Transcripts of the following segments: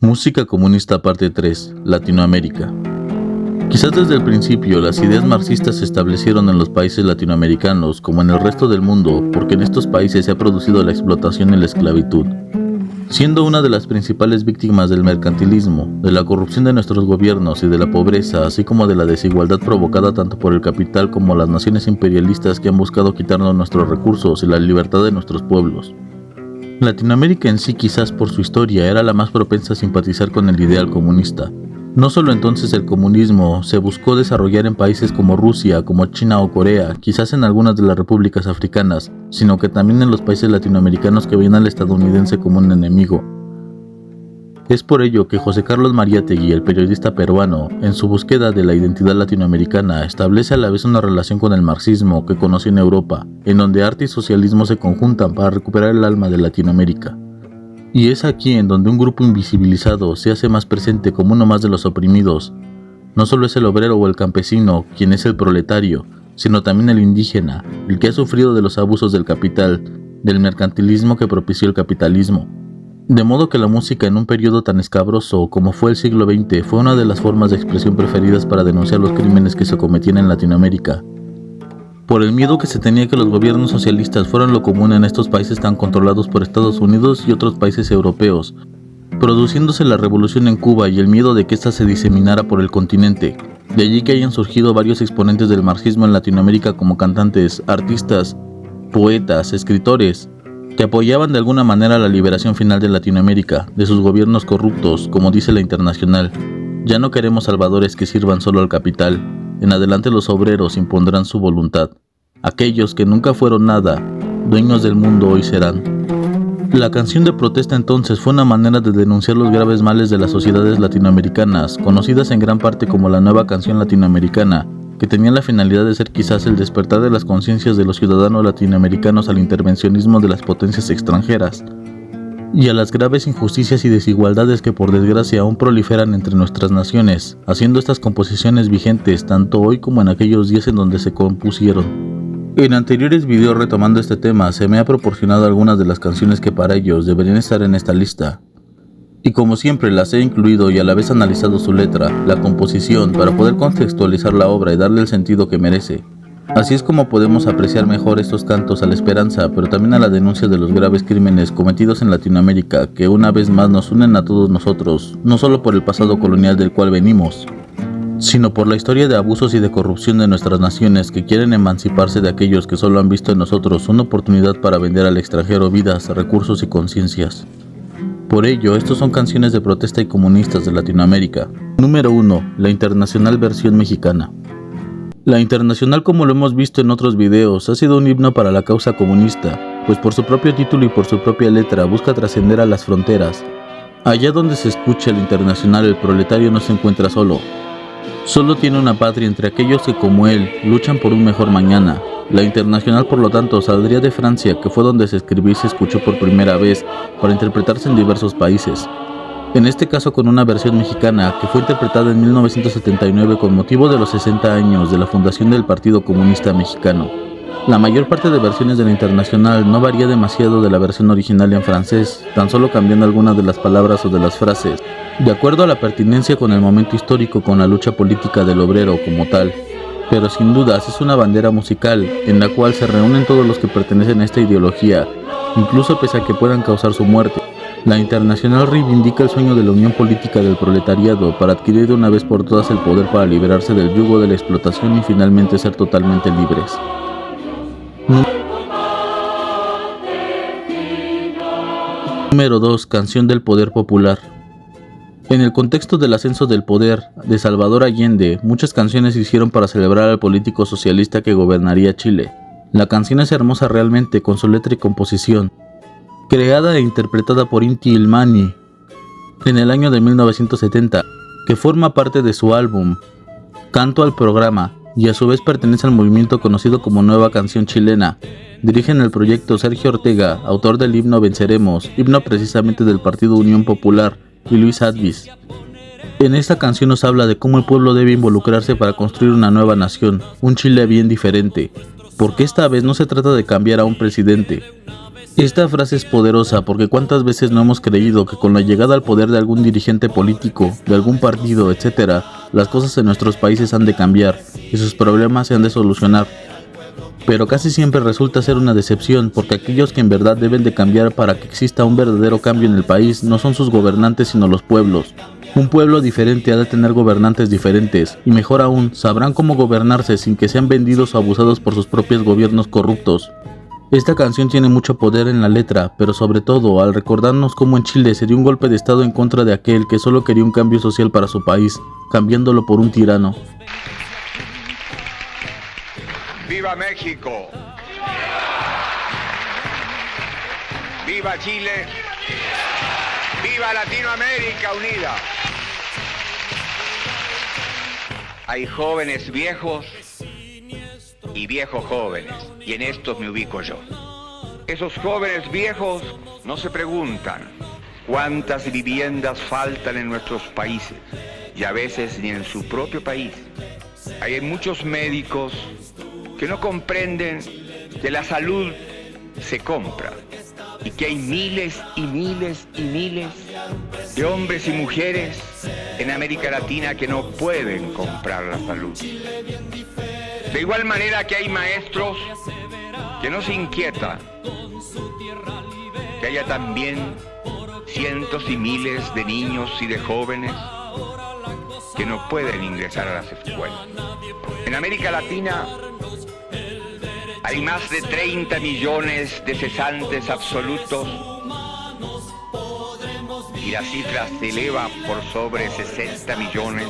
Música comunista parte 3, Latinoamérica. Quizás desde el principio las ideas marxistas se establecieron en los países latinoamericanos como en el resto del mundo, porque en estos países se ha producido la explotación y la esclavitud. Siendo una de las principales víctimas del mercantilismo, de la corrupción de nuestros gobiernos y de la pobreza, así como de la desigualdad provocada tanto por el capital como las naciones imperialistas que han buscado quitarnos nuestros recursos y la libertad de nuestros pueblos. Latinoamérica en sí, quizás por su historia, era la más propensa a simpatizar con el ideal comunista. No solo entonces el comunismo se buscó desarrollar en países como Rusia, como China o Corea, quizás en algunas de las repúblicas africanas, sino que también en los países latinoamericanos que veían al estadounidense como un enemigo. Es por ello que José Carlos Mariátegui, el periodista peruano, en su búsqueda de la identidad latinoamericana, establece a la vez una relación con el marxismo que conoció en Europa, en donde arte y socialismo se conjuntan para recuperar el alma de Latinoamérica. Y es aquí en donde un grupo invisibilizado se hace más presente como uno más de los oprimidos. No solo es el obrero o el campesino quien es el proletario, sino también el indígena, el que ha sufrido de los abusos del capital, del mercantilismo que propició el capitalismo. De modo que la música en un periodo tan escabroso como fue el siglo XX fue una de las formas de expresión preferidas para denunciar los crímenes que se cometían en Latinoamérica. Por el miedo que se tenía que los gobiernos socialistas fueran lo común en estos países tan controlados por Estados Unidos y otros países europeos, produciéndose la revolución en Cuba y el miedo de que ésta se diseminara por el continente. De allí que hayan surgido varios exponentes del marxismo en Latinoamérica como cantantes, artistas, poetas, escritores, que apoyaban de alguna manera la liberación final de Latinoamérica, de sus gobiernos corruptos, como dice la Internacional. Ya no queremos salvadores que sirvan solo al capital. En adelante los obreros impondrán su voluntad. Aquellos que nunca fueron nada, dueños del mundo hoy serán. La canción de protesta entonces fue una manera de denunciar los graves males de las sociedades latinoamericanas, conocidas en gran parte como la nueva canción latinoamericana, que tenía la finalidad de ser quizás el despertar de las conciencias de los ciudadanos latinoamericanos al intervencionismo de las potencias extranjeras y a las graves injusticias y desigualdades que por desgracia aún proliferan entre nuestras naciones, haciendo estas composiciones vigentes tanto hoy como en aquellos días en donde se compusieron. En anteriores videos retomando este tema se me ha proporcionado algunas de las canciones que para ellos deberían estar en esta lista. Y como siempre las he incluido y a la vez analizado su letra, la composición, para poder contextualizar la obra y darle el sentido que merece. Así es como podemos apreciar mejor estos cantos a la esperanza, pero también a la denuncia de los graves crímenes cometidos en Latinoamérica, que una vez más nos unen a todos nosotros, no solo por el pasado colonial del cual venimos, sino por la historia de abusos y de corrupción de nuestras naciones que quieren emanciparse de aquellos que solo han visto en nosotros una oportunidad para vender al extranjero vidas, recursos y conciencias. Por ello, estos son canciones de protesta y comunistas de Latinoamérica. Número 1. La Internacional versión mexicana. La Internacional, como lo hemos visto en otros videos, ha sido un himno para la causa comunista, pues por su propio título y por su propia letra busca trascender a las fronteras. Allá donde se escucha la Internacional, el proletario no se encuentra solo. Solo tiene una patria entre aquellos que, como él, luchan por un mejor mañana. La Internacional, por lo tanto, saldría de Francia, que fue donde se escribió y se escuchó por primera vez, para interpretarse en diversos países. En este caso con una versión mexicana, que fue interpretada en 1979 con motivo de los 60 años de la fundación del Partido Comunista Mexicano. La mayor parte de versiones de la Internacional no varía demasiado de la versión original en francés, tan solo cambiando algunas de las palabras o de las frases, de acuerdo a la pertinencia con el momento histórico con la lucha política del obrero como tal. Pero sin dudas es una bandera musical en la cual se reúnen todos los que pertenecen a esta ideología, incluso pese a que puedan causar su muerte. La Internacional reivindica el sueño de la unión política del proletariado para adquirir de una vez por todas el poder para liberarse del yugo de la explotación y finalmente ser totalmente libres. Número 2. Canción del poder popular. En el contexto del ascenso del poder de Salvador Allende, muchas canciones se hicieron para celebrar al político socialista que gobernaría Chile. La canción es hermosa realmente con su letra y composición, creada e interpretada por Inti Illimani en el año de 1970, que forma parte de su álbum Canto al Programa y a su vez pertenece al movimiento conocido como Nueva Canción Chilena. Dirigen el proyecto Sergio Ortega, autor del himno Venceremos, himno precisamente del Partido Unión Popular, y Luis Advis. En esta canción nos habla de cómo el pueblo debe involucrarse para construir una nueva nación, un Chile bien diferente, porque esta vez no se trata de cambiar a un presidente, Esta frase es poderosa porque cuántas veces no hemos creído que con la llegada al poder de algún dirigente político, de algún partido, etc., las cosas en nuestros países han de cambiar y sus problemas se han de solucionar. Pero casi siempre resulta ser una decepción porque aquellos que en verdad deben de cambiar para que exista un verdadero cambio en el país no son sus gobernantes sino los pueblos. Un pueblo diferente ha de tener gobernantes diferentes y mejor aún, sabrán cómo gobernarse sin que sean vendidos o abusados por sus propios gobiernos corruptos. Esta canción tiene mucho poder en la letra, pero sobre todo al recordarnos cómo en Chile se dio un golpe de estado en contra de aquel que solo quería un cambio social para su país, cambiándolo por un tirano. ¡Viva México! ¡Viva Chile! ¡Viva Latinoamérica unida! Hay jóvenes viejos y viejos jóvenes, y en estos me ubico yo. Esos jóvenes viejos no se preguntan cuántas viviendas faltan en nuestros países, y a veces ni en su propio país. Hay muchos médicos que no comprenden que la salud se compra y que hay miles y miles y miles de hombres y mujeres en América Latina que no pueden comprar la salud. De igual manera que hay maestros que no se inquietan, que haya también cientos y miles de niños y de jóvenes que no pueden ingresar a las escuelas. En América Latina hay más de 30 millones de cesantes absolutos y la cifra se eleva por sobre 60 millones,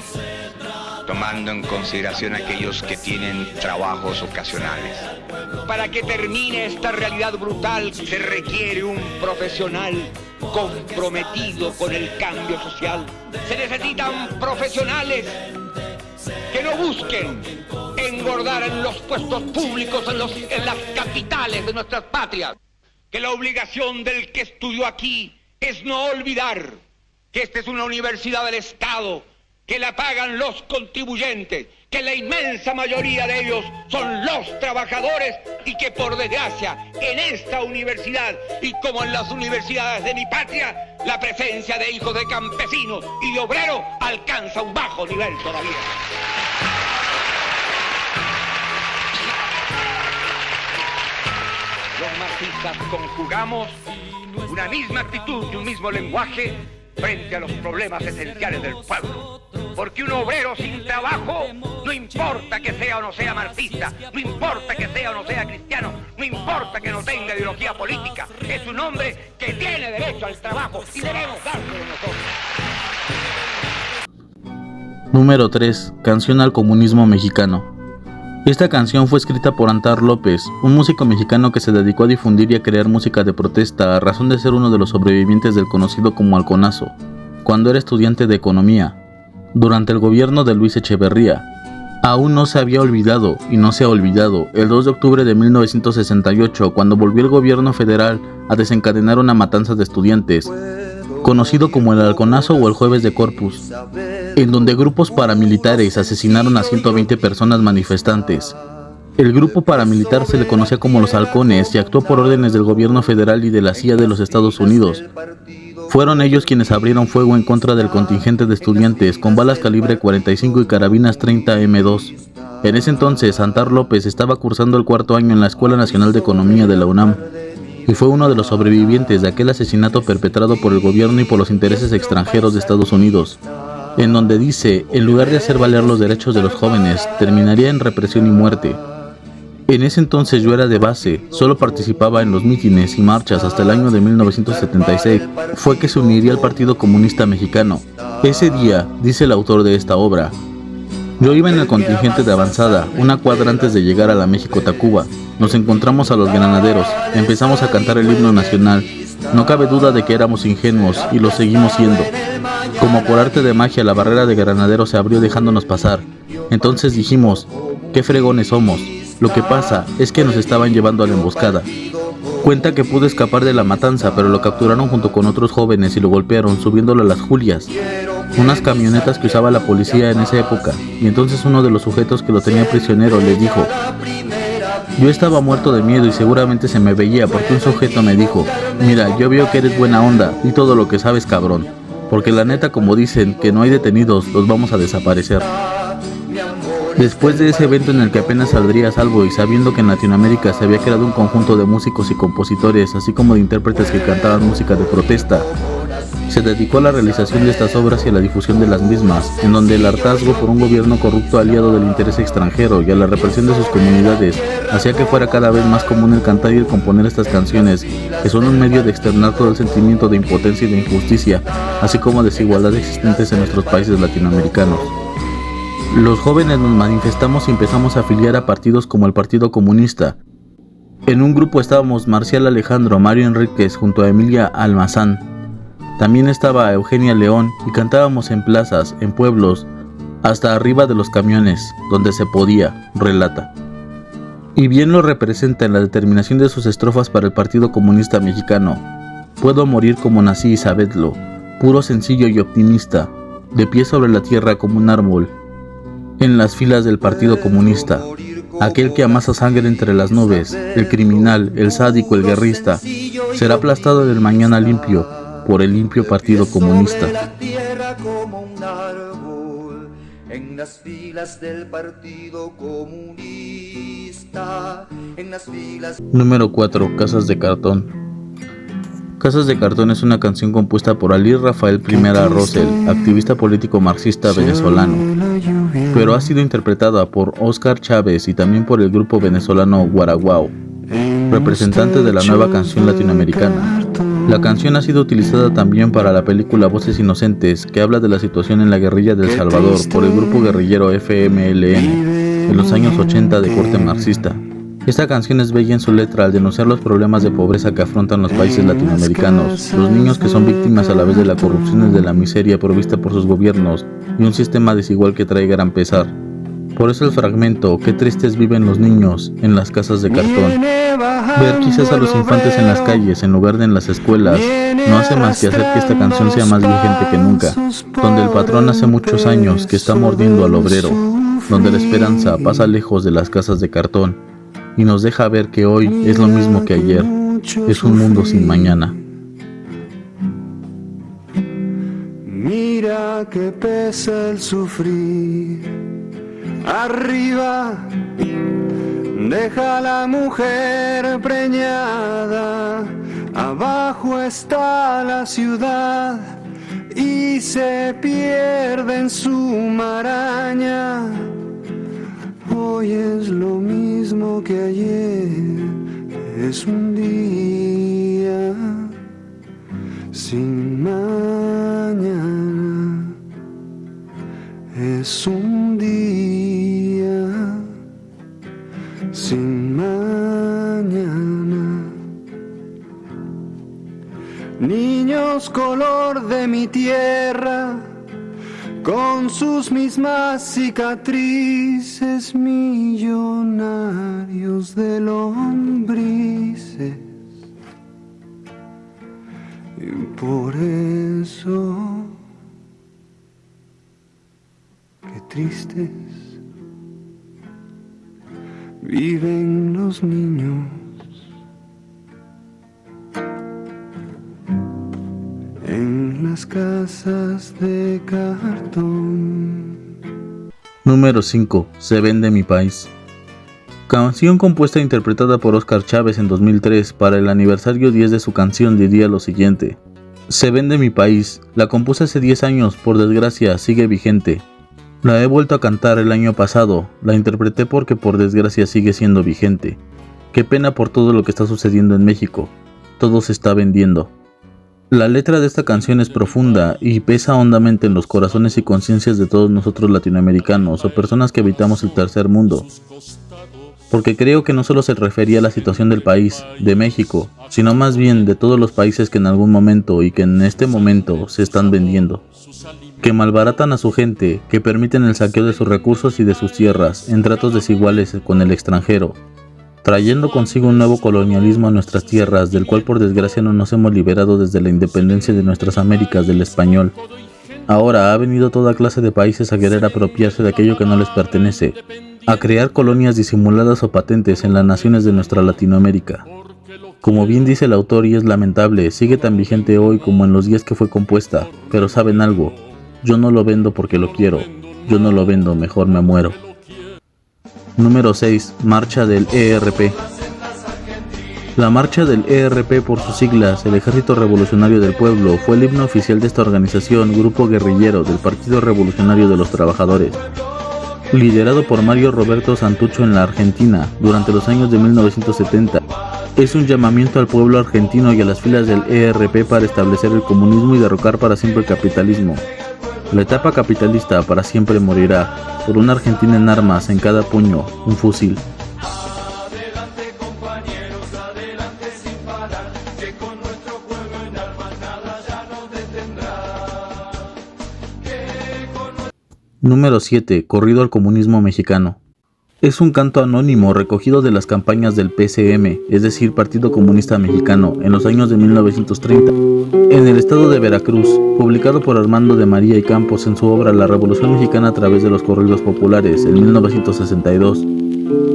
tomando en consideración aquellos que tienen trabajos ocasionales. Para que termine esta realidad brutal se requiere un profesional comprometido con el cambio social. Se necesitan profesionales que no busquen engordar en los puestos públicos, en las capitales de nuestras patrias. Que la obligación del que estudió aquí es no olvidar que esta es una universidad del Estado, que la pagan los contribuyentes, que la inmensa mayoría de ellos son los trabajadores y que por desgracia en esta universidad y como en las universidades de mi patria, la presencia de hijos de campesinos y de obreros alcanza un bajo nivel todavía. Los marxistas conjugamos una misma actitud y un mismo lenguaje frente a los problemas esenciales del pueblo. Porque un obrero sin trabajo, no importa que sea o no sea marxista, no importa que sea o no sea cristiano, no importa que no tenga ideología política, es un hombre que tiene derecho al trabajo y debemos dárselo nosotros. Número 3. Canción al comunismo mexicano. Esta canción fue escrita por Antar López, un músico mexicano que se dedicó a difundir y a crear música de protesta a razón de ser uno de los sobrevivientes del conocido como Halconazo, cuando era estudiante de economía, durante el gobierno de Luis Echeverría. Aún no se había olvidado, y no se ha olvidado, el 2 de octubre de 1968, cuando volvió el gobierno federal a desencadenar una matanza de estudiantes, conocido como el Halconazo o el Jueves de Corpus, en donde grupos paramilitares asesinaron a 120 personas manifestantes. El grupo paramilitar se le conocía como los Halcones y actuó por órdenes del gobierno federal y de la CIA de los Estados Unidos. Fueron ellos quienes abrieron fuego en contra del contingente de estudiantes con balas calibre 45 y carabinas 30 M2. En ese entonces, Antar López estaba cursando el cuarto año en la Escuela Nacional de Economía de la UNAM y fue uno de los sobrevivientes de aquel asesinato perpetrado por el gobierno y por los intereses extranjeros de Estados Unidos, en donde dice, en lugar de hacer valer los derechos de los jóvenes, terminaría en represión y muerte. En ese entonces yo era de base, solo participaba en los mítines y marchas hasta el año de 1976, fue que se uniría al Partido Comunista Mexicano. Ese día, dice el autor de esta obra, yo iba en el contingente de avanzada, una cuadra antes de llegar a la México-Tacuba. Nos encontramos a los granaderos, empezamos a cantar el himno nacional. No cabe duda de que éramos ingenuos y lo seguimos siendo. Como por arte de magia, la barrera de granaderos se abrió dejándonos pasar. Entonces dijimos, qué fregones somos. Lo que pasa es que nos estaban llevando a la emboscada. Cuenta que pudo escapar de la matanza, pero lo capturaron junto con otros jóvenes y lo golpearon, subiéndolo a las Julias, unas camionetas que usaba la policía en esa época, y entonces uno de los sujetos que lo tenía prisionero le dijo, Yo estaba muerto de miedo y seguramente se me veía porque un sujeto me dijo: mira, yo veo que eres buena onda y todo lo que sabes, cabrón, porque la neta, como dicen que no hay detenidos, los vamos a desaparecer. Después de ese evento en el que apenas saldría a salvo y sabiendo que en Latinoamérica se había creado un conjunto de músicos y compositores, así como de intérpretes que cantaban música de protesta, se dedicó a la realización de estas obras y a la difusión de las mismas, en donde el hartazgo por un gobierno corrupto aliado del interés extranjero y a la represión de sus comunidades hacía que fuera cada vez más común el cantar y el componer estas canciones, que son un medio de externar todo el sentimiento de impotencia y de injusticia, así como desigualdad existentes en nuestros países latinoamericanos. Los jóvenes nos manifestamos y empezamos a afiliar a partidos como el Partido Comunista. En un grupo estábamos Marcial Alejandro, Mario Enríquez junto a Emilia Almazán. También estaba Eugenia León y cantábamos en plazas, en pueblos, hasta arriba de los camiones, donde se podía, relata. Y bien lo representa en la determinación de sus estrofas para el Partido Comunista Mexicano. Puedo morir como nací y sabedlo, puro, sencillo y optimista, de pie sobre la tierra como un árbol, en las filas del Partido Comunista, aquel que amasa sangre entre las nubes, el criminal, el sádico, el guerrista, será aplastado del mañana limpio, por el limpio Partido Comunista. Número 4. Casas de Cartón. Casas de Cartón es una canción compuesta por Ali Rafael I Rosell, activista político marxista venezolano, pero ha sido interpretada por Óscar Chávez y también por el grupo venezolano Guaraguao, representante de la nueva canción latinoamericana. La canción ha sido utilizada también para la película Voces Inocentes, que habla de la situación en la guerrilla de El Salvador por el grupo guerrillero FMLN en los años 80 de corte marxista. Esta canción es bella en su letra al denunciar los problemas de pobreza que afrontan los países latinoamericanos, los niños que son víctimas a la vez de la corrupción y de la miseria provista por sus gobiernos y un sistema desigual que trae gran pesar. Por eso el fragmento "Qué tristes viven los niños en las casas de cartón". Ver quizás a los infantes en las calles en lugar de en las escuelas no hace más que hacer que esta canción sea más vigente que nunca, donde el patrón hace muchos años que está mordiendo al obrero, donde la esperanza pasa lejos de las casas de cartón y nos deja ver que hoy es lo mismo que ayer, es un mundo sin mañana. Mira que pesa el sufrir. Arriba deja la mujer preñada, abajo está la ciudad y se pierde en su maraña. Hoy es lo mismo que ayer, es un día sin mañana, es un día sin mañana. Niños color de mi tierra, con sus mismas cicatrices, millonarios de lombrices. Y por eso, qué tristes viven los niños en las casas de cartón. Número 5. Se vende mi país. Canción compuesta e interpretada por Óscar Chávez en 2003 para el aniversario 10 de su canción diría lo siguiente: Se vende mi país, la compuse hace 10 años, por desgracia sigue vigente. La he vuelto a cantar el año pasado, la interpreté porque por desgracia sigue siendo vigente. Qué pena por todo lo que está sucediendo en México, todo se está vendiendo. La letra de esta canción es profunda y pesa hondamente en los corazones y conciencias de todos nosotros latinoamericanos o personas que habitamos el tercer mundo. Porque creo que no solo se refería a la situación del país, de México, sino más bien de todos los países que en algún momento y que en este momento se están vendiendo. Que malbaratan a su gente, que permiten el saqueo de sus recursos y de sus tierras en tratos desiguales con el extranjero, trayendo consigo un nuevo colonialismo a nuestras tierras, del cual por desgracia no nos hemos liberado desde la independencia de nuestras Américas del español. Ahora ha venido toda clase de países a querer apropiarse de aquello que no les pertenece, a crear colonias disimuladas o patentes en las naciones de nuestra Latinoamérica. Como bien dice el autor y es lamentable, sigue tan vigente hoy como en los días que fue compuesta, pero ¿saben algo? Yo no lo vendo porque lo quiero, yo no lo vendo, mejor me muero. Número 6. Marcha del ERP. La marcha del ERP, por sus siglas, el Ejército Revolucionario del Pueblo, fue el himno oficial de esta organización, grupo guerrillero del Partido Revolucionario de los Trabajadores, liderado por Mario Roberto Santucho en la Argentina durante los años de 1970. Es un llamamiento al pueblo argentino y a las filas del ERP para establecer el comunismo y derrocar para siempre el capitalismo. La etapa capitalista para siempre morirá, por una Argentina en armas, en cada puño, un fusil. Número 7. Corrido al comunismo mexicano. Es un canto anónimo recogido de las campañas del PCM, es decir, Partido Comunista Mexicano, en los años de 1930, en el estado de Veracruz, publicado por Armando de María y Campos en su obra La Revolución Mexicana a través de los corridos populares, en 1962.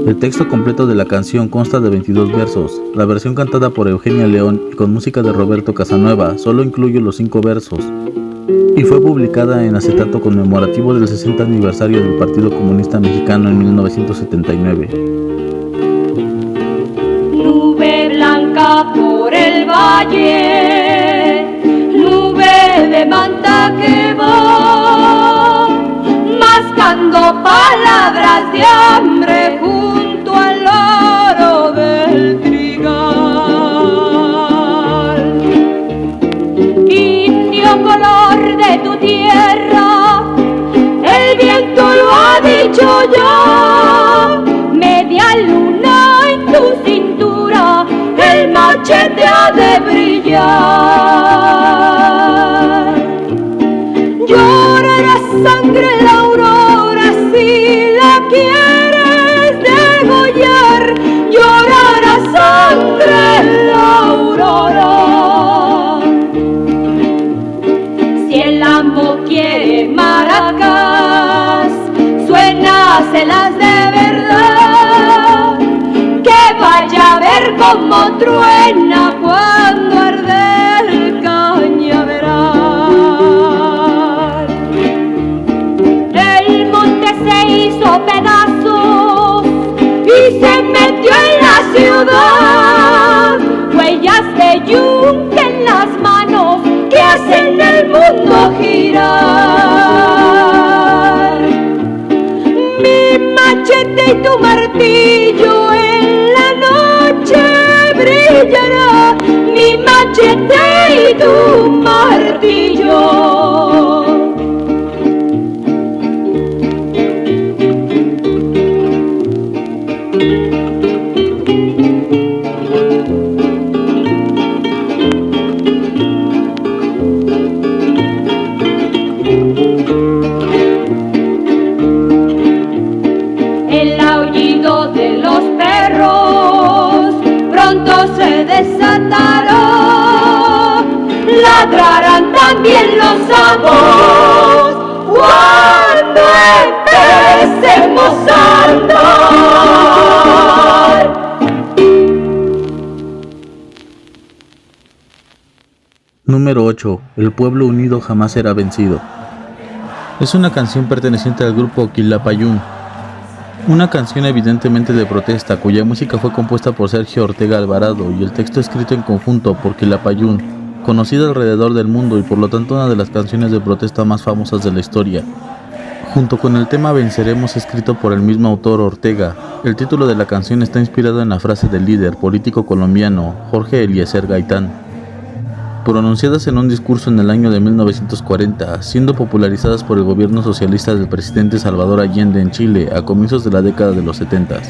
El texto completo de la canción consta de 22 versos. La versión cantada por Eugenia León y con música de Roberto Casanueva solo incluye los 5 versos, y fue publicada en acetato conmemorativo del 60 aniversario del Partido Comunista Mexicano en 1979. Nube blanca por el valle, nube de manta que va, mascando palabras de hambre junto al oro del trigal. Indio color de tu tierra, el viento lo ha dicho ya, media luna en tu cintura, el machete ha de brillar. Llorará sangre la aurora si la quieres degollar, llorará sangre la aurora. Si el amo quiere maracas, suénaselas de verdad, que vaya a ver cómo truena cuando arde el cañaveral. El monte se hizo pedazos y se metió en la ciudad, huellas de yunque en las manos que hacen el mundo girar. Mi machete y tu martillo en la noche brillará, mi machete y tu martillo. El aullido de los perros pronto se desatará, ladrarán también los amos cuando empecemos a andar. Número 8. El pueblo unido jamás será vencido. Es una canción perteneciente al grupo Quilapayún, una canción evidentemente de protesta cuya música fue compuesta por Sergio Ortega Alvarado y el texto escrito en conjunto por Quilapayún, conocida alrededor del mundo y por lo tanto una de las canciones de protesta más famosas de la historia. Junto con el tema Venceremos, escrito por el mismo autor Ortega, el título de la canción está inspirado en la frase del líder político colombiano Jorge Eliezer Gaitán, pronunciadas en un discurso en el año de 1940, siendo popularizadas por el gobierno socialista del presidente Salvador Allende en Chile a comienzos de la década de los 70.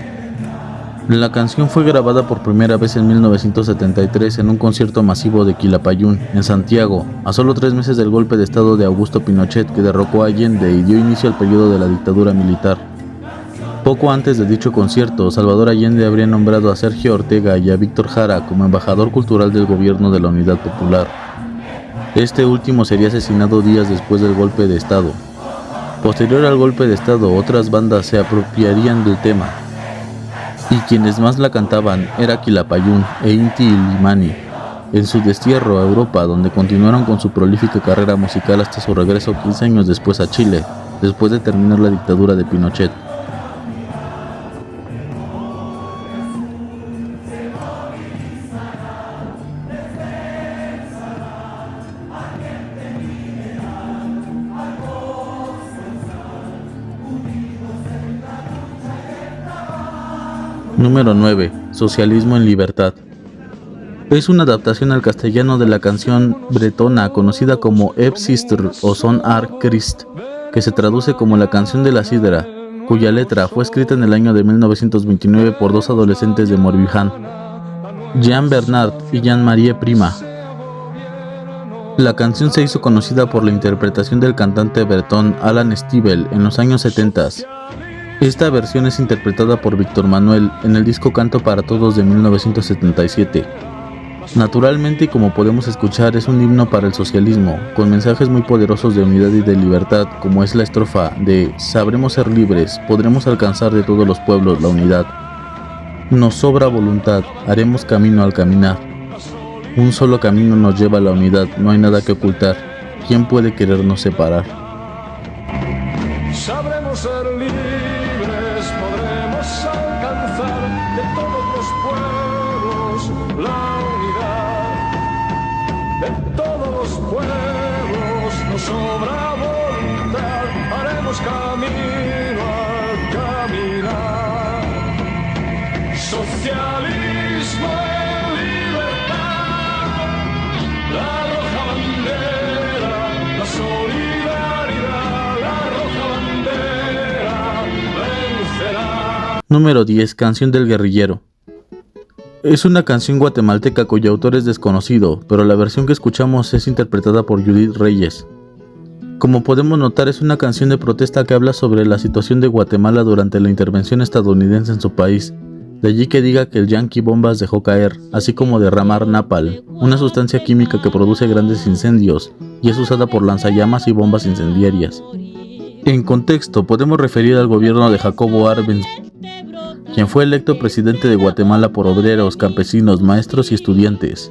La canción fue grabada por primera vez en 1973 en un concierto masivo de Quilapayún, en Santiago, a solo 3 meses del golpe de estado de Augusto Pinochet que derrocó a Allende y dio inicio al periodo de la dictadura militar. Poco antes de dicho concierto, Salvador Allende habría nombrado a Sergio Ortega y a Víctor Jara como embajador cultural del gobierno de la Unidad Popular. Este último sería asesinado días después del golpe de estado. Posterior al golpe de estado, otras bandas se apropiarían del tema, y quienes más la cantaban era Quilapayún e Inti Illimani, en su destierro a Europa, donde continuaron con su prolífica carrera musical hasta su regreso 15 años después a Chile, después de terminar la dictadura de Pinochet. Número 9. Socialismo en libertad. Es una adaptación al castellano de la canción bretona conocida como Eb Sister o Son Ar Christ, que se traduce como la canción de la sidra, cuya letra fue escrita en el año de 1929 por dos adolescentes de Morbihan, Jean Bernard y Jean-Marie Prima. La canción se hizo conocida por la interpretación del cantante bretón Alan Stivell en los años 70. Esta versión es interpretada por Víctor Manuel en el disco Canto para Todos de 1977. Naturalmente, y como podemos escuchar, es un himno para el socialismo, con mensajes muy poderosos de unidad y de libertad, como es la estrofa de «Sabremos ser libres, podremos alcanzar de todos los pueblos la unidad. Nos sobra voluntad, haremos camino al caminar. Un solo camino nos lleva a la unidad, no hay nada que ocultar. ¿Quién puede querernos separar?» Sabremos ser libres, podremos alcanzar de todos los pueblos la unidad. De todos los pueblos nos sobra voluntad, haremos camino al caminar. Socialismo en libertad, la roja bandera, la solidaridad, la roja bandera vencerá. Número 10. Canción del guerrillero. Es una canción guatemalteca cuyo autor es desconocido, pero la versión que escuchamos es interpretada por Judith Reyes. Como podemos notar, es una canción de protesta que habla sobre la situación de Guatemala durante la intervención estadounidense en su país. De allí que diga que el Yankee bombas dejó caer, así como derramar napalm, una sustancia química que produce grandes incendios y es usada por lanzallamas y bombas incendiarias. En contexto, podemos referir al gobierno de Jacobo Arbenz, quien fue electo presidente de Guatemala por obreros, campesinos, maestros y estudiantes.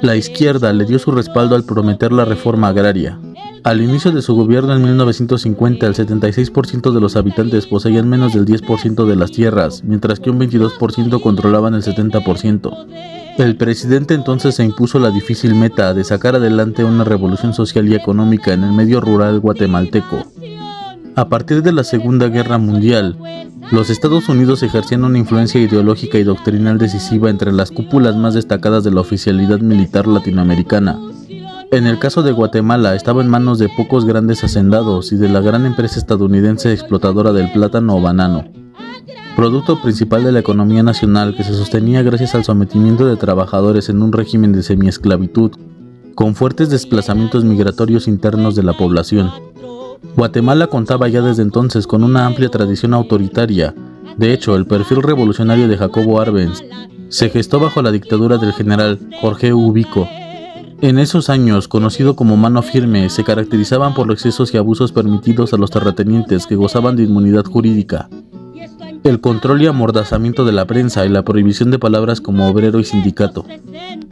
La izquierda le dio su respaldo al prometer la reforma agraria. Al inicio de su gobierno en 1950, el 76% de los habitantes poseían menos del 10% de las tierras, mientras que un 22% controlaban el 70%. El presidente entonces se impuso la difícil meta de sacar adelante una revolución social y económica en el medio rural guatemalteco. A partir de la Segunda Guerra Mundial, los Estados Unidos ejercían una influencia ideológica y doctrinal decisiva entre las cúpulas más destacadas de la oficialidad militar latinoamericana. En el caso de Guatemala, estaba en manos de pocos grandes hacendados y de la gran empresa estadounidense explotadora del plátano o banano, producto principal de la economía nacional que se sostenía gracias al sometimiento de trabajadores en un régimen de semiesclavitud, con fuertes desplazamientos migratorios internos de la población. Guatemala contaba ya desde entonces con una amplia tradición autoritaria. De hecho, el perfil revolucionario de Jacobo Arbenz se gestó bajo la dictadura del general Jorge Ubico. En esos años, conocido como Mano Firme, se caracterizaban por los excesos y abusos permitidos a los terratenientes que gozaban de inmunidad jurídica, el control y amordazamiento de la prensa y la prohibición de palabras como obrero y sindicato.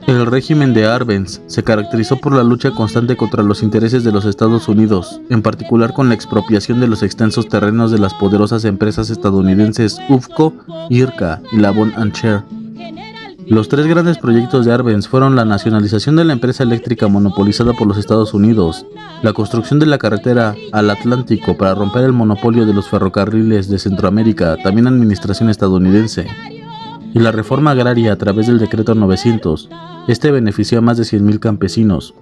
El régimen de Arbenz se caracterizó por la lucha constante contra los intereses de los Estados Unidos, en particular con la expropiación de los extensos terrenos de las poderosas empresas estadounidenses UFCO, IRCA y la Bon & Share. Los tres grandes proyectos de Arbenz fueron la nacionalización de la empresa eléctrica monopolizada por los Estados Unidos, la construcción de la carretera al Atlántico para romper el monopolio de los ferrocarriles de Centroamérica, también administración estadounidense, y la reforma agraria a través del decreto 900. Este benefició a más de 100,000 campesinos.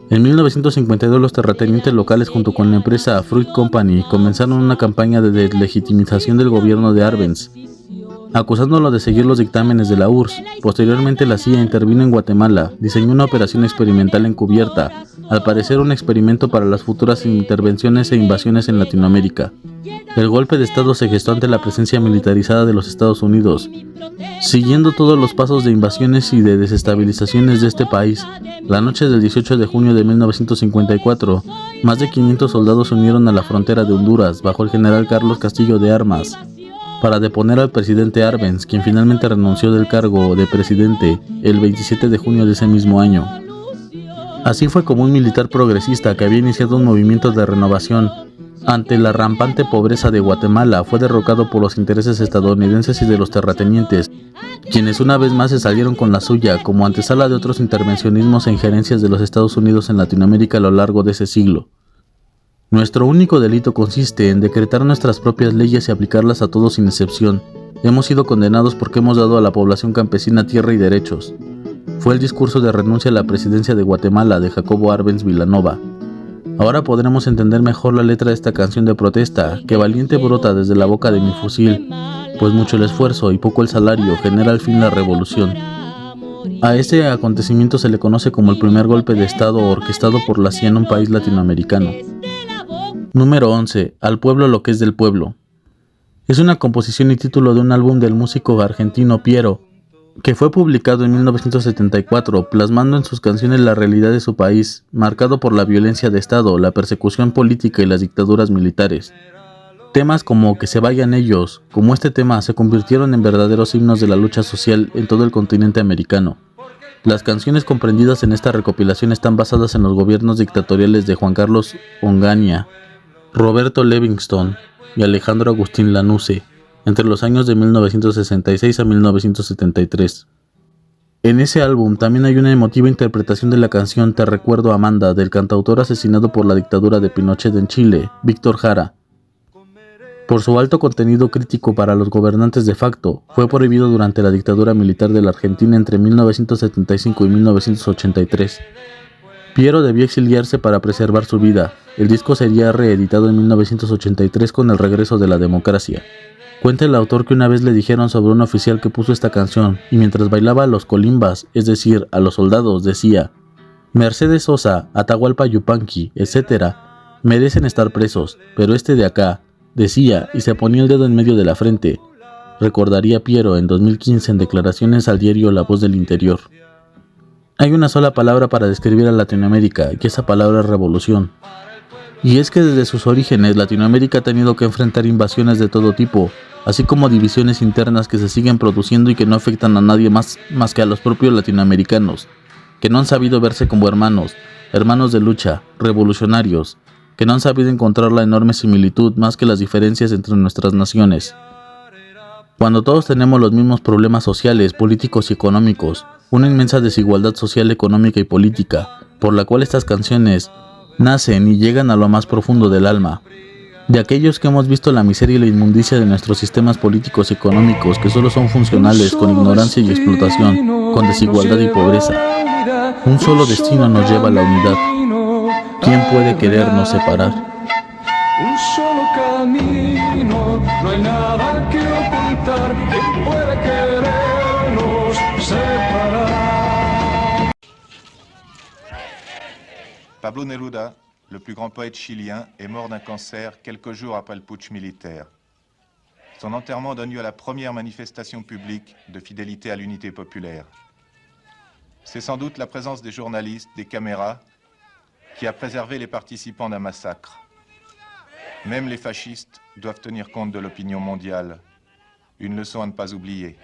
En 1952 los terratenientes locales junto con la empresa Fruit Company comenzaron una campaña de deslegitimización del gobierno de Arbenz. acusándolo de seguir los dictámenes de la URSS. Posteriormente la CIA intervino en Guatemala, diseñó una operación experimental encubierta, al parecer un experimento para las futuras intervenciones e invasiones en Latinoamérica. El golpe de Estado se gestó ante la presencia militarizada de los Estados Unidos. Siguiendo todos los pasos de invasiones y de desestabilizaciones de este país, la noche del 18 de junio de 1954, más de 500 soldados se unieron a la frontera de Honduras bajo el general Carlos Castillo de Armas para deponer al presidente Arbenz, quien finalmente renunció del cargo de presidente el 27 de junio de ese mismo año. Así fue como un militar progresista que había iniciado un movimiento de renovación ante la rampante pobreza de Guatemala fue derrocado por los intereses estadounidenses y de los terratenientes, quienes una vez más se salieron con la suya como antesala de otros intervencionismos e injerencias de los Estados Unidos en Latinoamérica a lo largo de ese siglo. Nuestro único delito consiste en decretar nuestras propias leyes y aplicarlas a todos sin excepción. Hemos sido condenados porque hemos dado a la población campesina tierra y derechos. Fue el discurso de renuncia a la presidencia de Guatemala de Jacobo Arbenz Vilanova. Ahora podremos entender mejor la letra de esta canción de protesta, que valiente brota desde la boca de mi fusil, pues mucho el esfuerzo y poco el salario genera al fin la revolución. A este acontecimiento se le conoce como el primer golpe de Estado orquestado por la CIA en un país latinoamericano. Número 11. Al pueblo lo que es del pueblo. Es una composición y título de un álbum del músico argentino Piero, que fue publicado en 1974, plasmando en sus canciones la realidad de su país, marcado por la violencia de Estado, la persecución política y las dictaduras militares. Temas como Que se vayan ellos, como este tema, se convirtieron en verdaderos himnos de la lucha social en todo el continente americano. Las canciones comprendidas en esta recopilación están basadas en los gobiernos dictatoriales de Juan Carlos Onganía, Roberto Livingston y Alejandro Agustín Lanusse, entre los años de 1966 a 1973. En ese álbum también hay una emotiva interpretación de la canción Te recuerdo Amanda, del cantautor asesinado por la dictadura de Pinochet en Chile, Víctor Jara. Por su alto contenido crítico para los gobernantes de facto, fue prohibido durante la dictadura militar de la Argentina entre 1975 y 1983. Piero debió exiliarse para preservar su vida. El disco sería reeditado en 1983 con el regreso de la democracia. Cuenta el autor que una vez le dijeron sobre un oficial que puso esta canción y mientras bailaba a los colimbas, es decir, a los soldados, decía: Mercedes Sosa, Atahualpa Yupanqui, etc., merecen estar presos, pero este de acá, decía y se ponía el dedo en medio de la frente. Recordaría Piero en 2015 en declaraciones al diario La Voz del Interior. Hay una sola palabra para describir a Latinoamérica, y esa palabra es revolución. Y es que desde sus orígenes Latinoamérica ha tenido que enfrentar invasiones de todo tipo, así como divisiones internas que se siguen produciendo y que no afectan a nadie más que a los propios latinoamericanos, que no han sabido verse como hermanos de lucha, revolucionarios, que no han sabido encontrar la enorme similitud más que las diferencias entre nuestras naciones. Cuando todos tenemos los mismos problemas sociales, políticos y económicos, una inmensa desigualdad social, económica y política, por la cual estas canciones nacen y llegan a lo más profundo del alma, de aquellos que hemos visto la miseria y la inmundicia de nuestros sistemas políticos y económicos que solo son funcionales con ignorancia y explotación, con desigualdad y pobreza. Un solo destino nos lleva a la unidad. ¿Quién puede querernos separar? Un solo camino, no hay nada que ocultar. ¿Quién puede querernos separar? Pablo Neruda, le plus grand poète chilien, est mort d'un cancer quelques jours après le putsch militaire. Son enterrement donne lieu à la première manifestation publique de fidélité à l'unité populaire. C'est sans doute la présence des journalistes, des caméras, qui a préservé les participants d'un massacre. Même les fascistes doivent tenir compte de l'opinion mondiale. Une leçon à ne pas oublier.